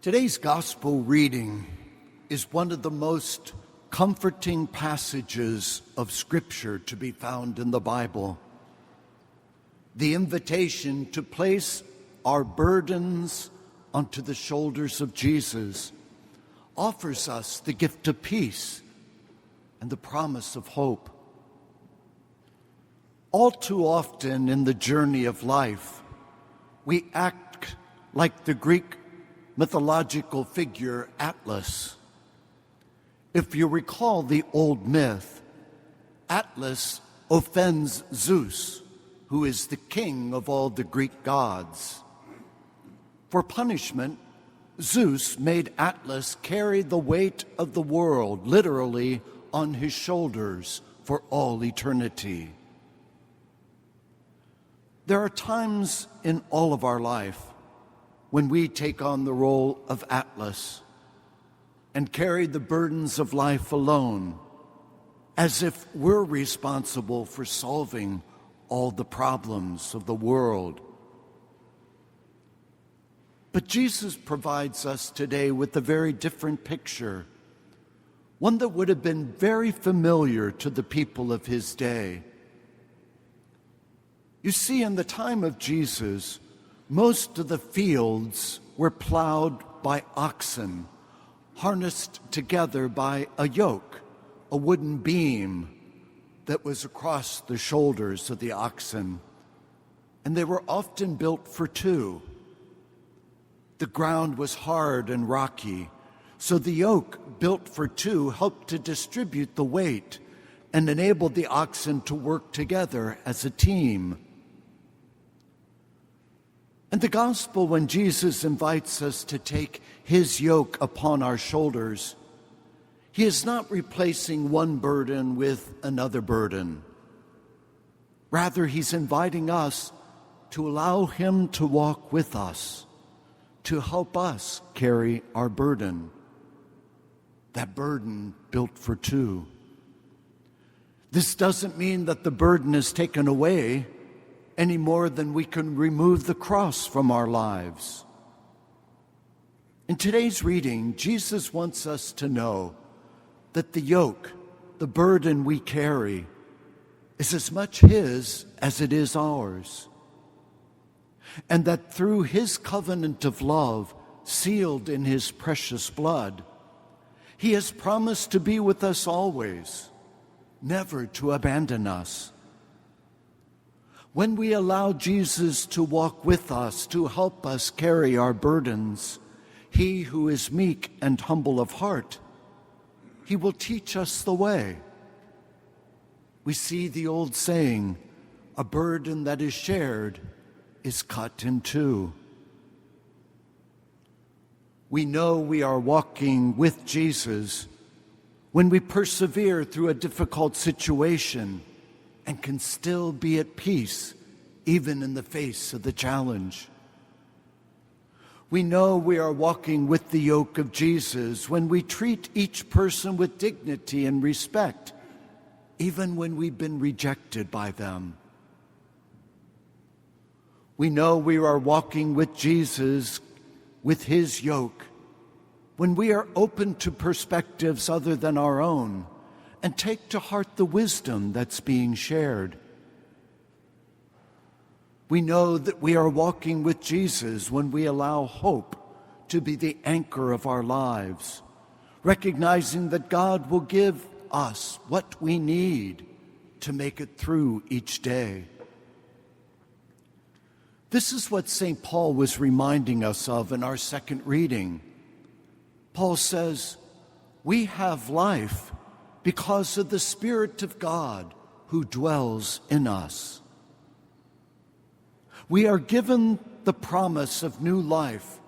Today's gospel reading is one of the most comforting passages of Scripture to be found in the Bible. The invitation to place our burdens onto the shoulders of Jesus offers us the gift of peace and the promise of hope. All too often in the journey of life, we act like the Greek mythological figure Atlas. If you recall the old myth, Atlas offends Zeus, who is the king of all the Greek gods. For punishment, Zeus made Atlas carry the weight of the world, literally, on his shoulders for all eternity. There are times in all of our life when we take on the role of Atlas and carry the burdens of life alone, as if we're responsible for solving all the problems of the world. But Jesus provides us today with a very different picture, one that would have been very familiar to the people of his day. You see, in the time of Jesus, most of the fields were plowed by oxen, harnessed together by a yoke, a wooden beam that was across the shoulders of the oxen, and they were often built for two. The ground was hard and rocky, so the yoke built for two helped to distribute the weight and enabled the oxen to work together as a team. And the gospel, when Jesus invites us to take his yoke upon our shoulders, he is not replacing one burden with another burden. Rather, he's inviting us to allow him to walk with us, to help us carry our burden, that burden built for two. This doesn't mean that the burden is taken away any more than we can remove the cross from our lives. In today's reading, Jesus wants us to know that the yoke, the burden we carry, is as much his as it is ours, and that through his covenant of love, sealed in his precious blood, he has promised to be with us always, never to abandon us. When we allow Jesus to walk with us, to help us carry our burdens, he who is meek and humble of heart, he will teach us the way. We see the old saying, a burden that is shared is cut in two. We know we are walking with Jesus when we persevere through a difficult situation and can still be at peace even in the face of the challenge. We know we are walking with the yoke of Jesus when we treat each person with dignity and respect, even when we've been rejected by them. We know we are walking with Jesus, with his yoke, when we are open to perspectives other than our own and take to heart the wisdom that's being shared. We know that we are walking with Jesus when we allow hope to be the anchor of our lives, recognizing that God will give us what we need to make it through each day. This is what St. Paul was reminding us of in our second reading. Paul says, "We have life because of the Spirit of God who dwells in us." We are given the promise of new life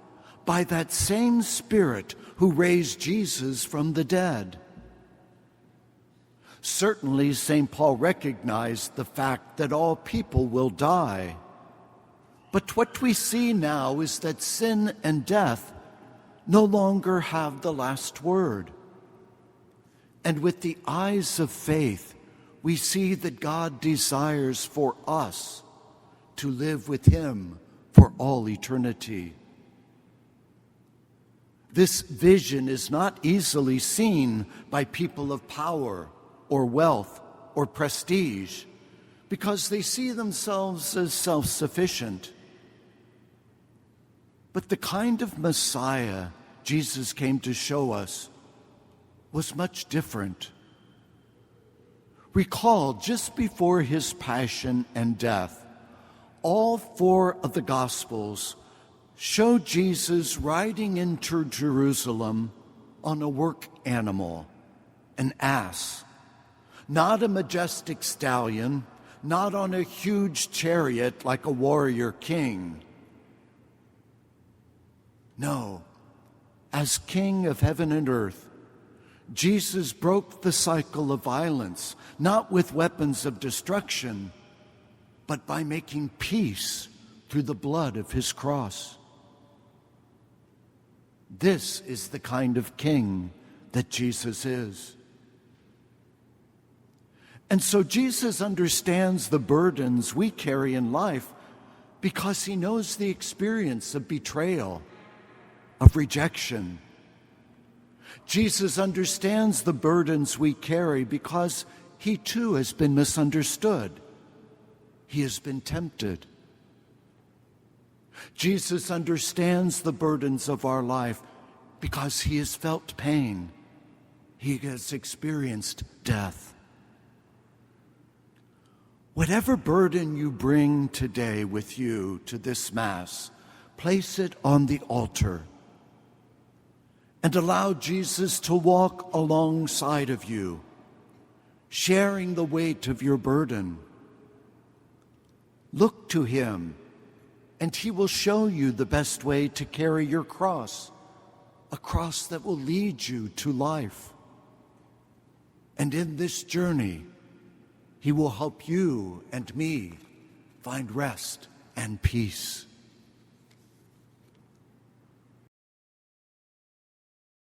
by that same Spirit who raised Jesus from the dead. Certainly, St. Paul recognized the fact that all people will die. But what we see now is that sin and death no longer have the last word. And with the eyes of faith, we see that God desires for us to live with him for all eternity. This vision is not easily seen by people of power or wealth or prestige because they see themselves as self-sufficient. But the kind of Messiah Jesus came to show us was much different. Recall, just before his passion and death, all 4 of the Gospels show Jesus riding into Jerusalem on a work animal, an ass, not a majestic stallion, not on a huge chariot like a warrior king. No, as King of heaven and earth, Jesus broke the cycle of violence, not with weapons of destruction, but by making peace through the blood of his cross. This is the kind of king that Jesus is. And so Jesus understands the burdens we carry in life because he knows the experience of betrayal, of rejection. Jesus understands the burdens we carry because he too has been misunderstood. He has been tempted. Jesus understands the burdens of our life because he has felt pain. He has experienced death. Whatever burden you bring today with you to this Mass, place it on the altar and allow Jesus to walk alongside of you, sharing the weight of your burden. Look to him, and he will show you the best way to carry your cross, a cross that will lead you to life. And in this journey, he will help you and me find rest and peace.